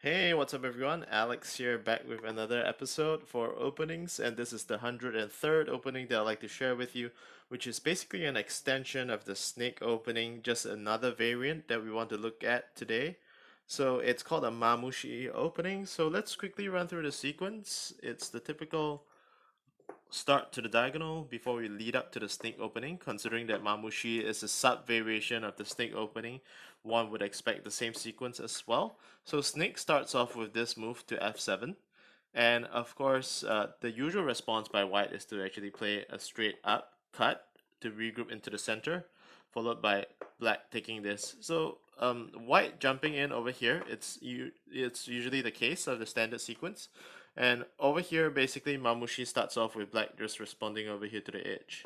Hey, what's up everyone? Alex here back with another episode for openings, and this is the 103rd opening that I'd like to share with you, which is basically an extension of the snake opening, just another variant that we want to look at today. So it's called a Mamushi opening. So let's quickly run through the sequence. It's the typical start to the diagonal before we lead up to the snake opening. Considering that Mamushi is a sub variation of the snake opening, one would expect the same sequence as well. So snake starts off with this move to f7, and of course, the usual response by white is to actually play a straight up cut to regroup into the center, followed by black taking this. So white jumping in over here, it's usually the case of the standard sequence. And over here, basically, Mamushi starts off with black just responding over here to the edge.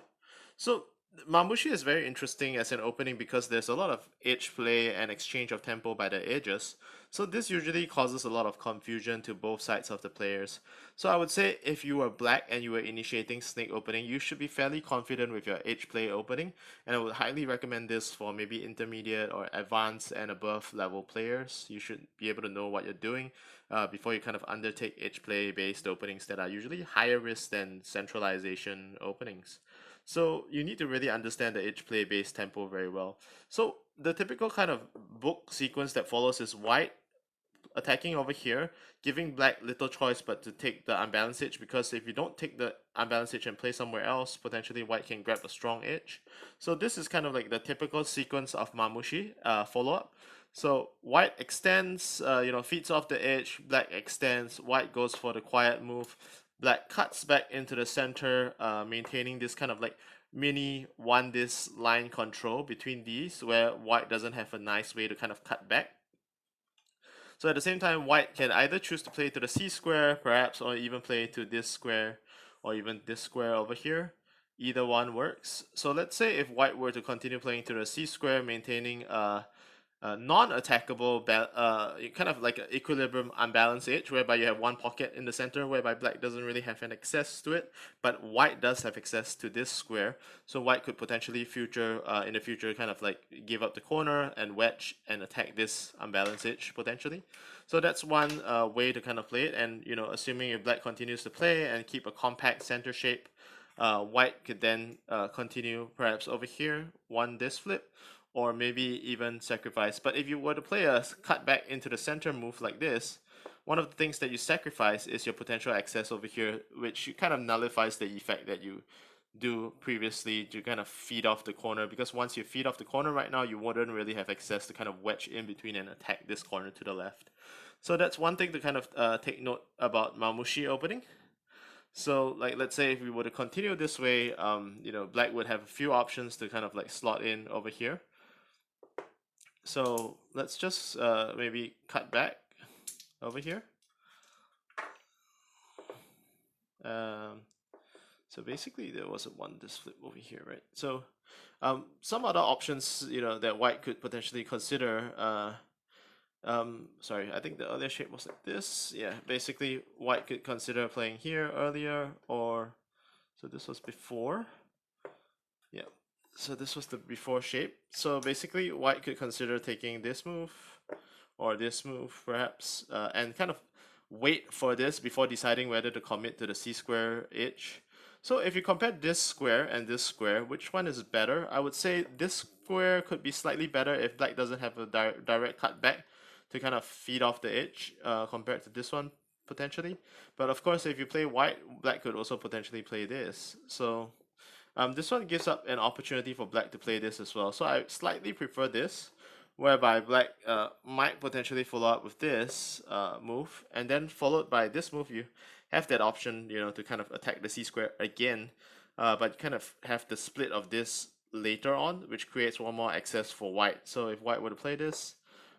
So Mamushi is very interesting as an opening because there's a lot of edge play and exchange of tempo by the edges. So this usually causes a lot of confusion to both sides of the players. So I would say if you were black and you were initiating snake opening, you should be fairly confident with your edge play opening, and I would highly recommend this for maybe intermediate or advanced and above level players. You should be able to know what you're doing before you kind of undertake edge play based openings that are usually higher risk than centralization openings. So you need to really understand the edge play based tempo very well. So the typical kind of book sequence that follows is white attacking over here, giving black little choice but to take the unbalanced edge, because if you don't take the unbalanced edge and play somewhere else, potentially white can grab a strong edge. So this is kind of like the typical sequence of Mamushi follow up. So white extends, feeds off the edge, black extends, white goes for the quiet move, black cuts back into the center, maintaining this kind of like mini one this line control between these, where white doesn't have a nice way to kind of cut back. So at the same time, white can either choose to play to the C square, perhaps, or even play to this square, or even this square over here. Either one works. So let's say if white were to continue playing to the C square, maintaining non-attackable, kind of like an equilibrium unbalanced edge, whereby you have one pocket in the center, whereby black doesn't really have an access to it, but white does have access to this square. So white could potentially in the future, kind of like give up the corner and wedge and attack this unbalanced edge potentially. So that's one way to kind of play it, and assuming if black continues to play and keep a compact center shape, white could then continue perhaps over here, one this flip, or maybe even sacrifice. But if you were to play a cut back into the center move like this, one of the things that you sacrifice is your potential access over here, which kind of nullifies the effect that you do previously to kind of feed off the corner, because once you feed off the corner right now, you wouldn't really have access to kind of wedge in between and attack this corner to the left. So that's one thing to kind of take note about Mamushi opening. So like let's say if we were to continue this way, black would have a few options to kind of like slot in over here. So let's just maybe cut back over here. Um, so basically there was a one this flip over here, right? So some other options, that white could potentially consider. Sorry, I think the earlier shape was like this. Yeah, basically white could consider playing here earlier, or so this was before. Yeah, so this was the before shape. So basically white could consider taking this move or this move perhaps, and kind of wait for this before deciding whether to commit to the C square edge. So if you compare this square and this square, which one is better? I would say this square could be slightly better if black doesn't have a direct cut back to kind of feed off the edge, compared to this one potentially. But of course, if you play white, black could also potentially play this. So this one gives up an opportunity for black to play this as well. So I slightly prefer this, whereby black might potentially follow up with this move, and then followed by this move, you have that option, to kind of attack the C square again, but kind of have the split of this later on, which creates one more access for white. So if white were to play this,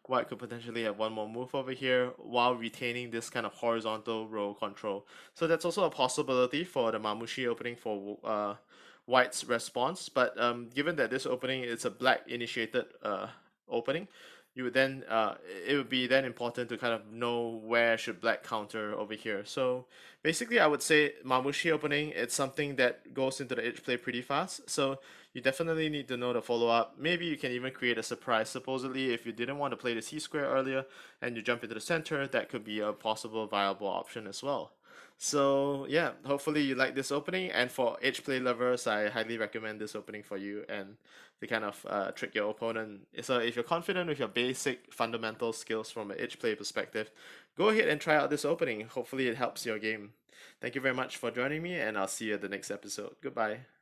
white could potentially have one more move over here while retaining this kind of horizontal row control. So that's also a possibility for the Mamushi opening for white's response. But given that this opening is a black initiated opening, you would then it would be then important to kind of know where should black counter over here. So basically, I would say Mamushi opening, it's something that goes into the edge play pretty fast. So you definitely need to know the follow up. Maybe you can even create a surprise. Supposedly, if you didn't want to play the C square earlier and you jump into the center, that could be a possible viable option as well. So yeah, hopefully you like this opening. And for edge play lovers, I highly recommend this opening for you and to kind of trick your opponent. So if you're confident with your basic fundamental skills from an edge play perspective, go ahead and try out this opening. Hopefully it helps your game. Thank you very much for joining me, and I'll see you at the next episode. Goodbye.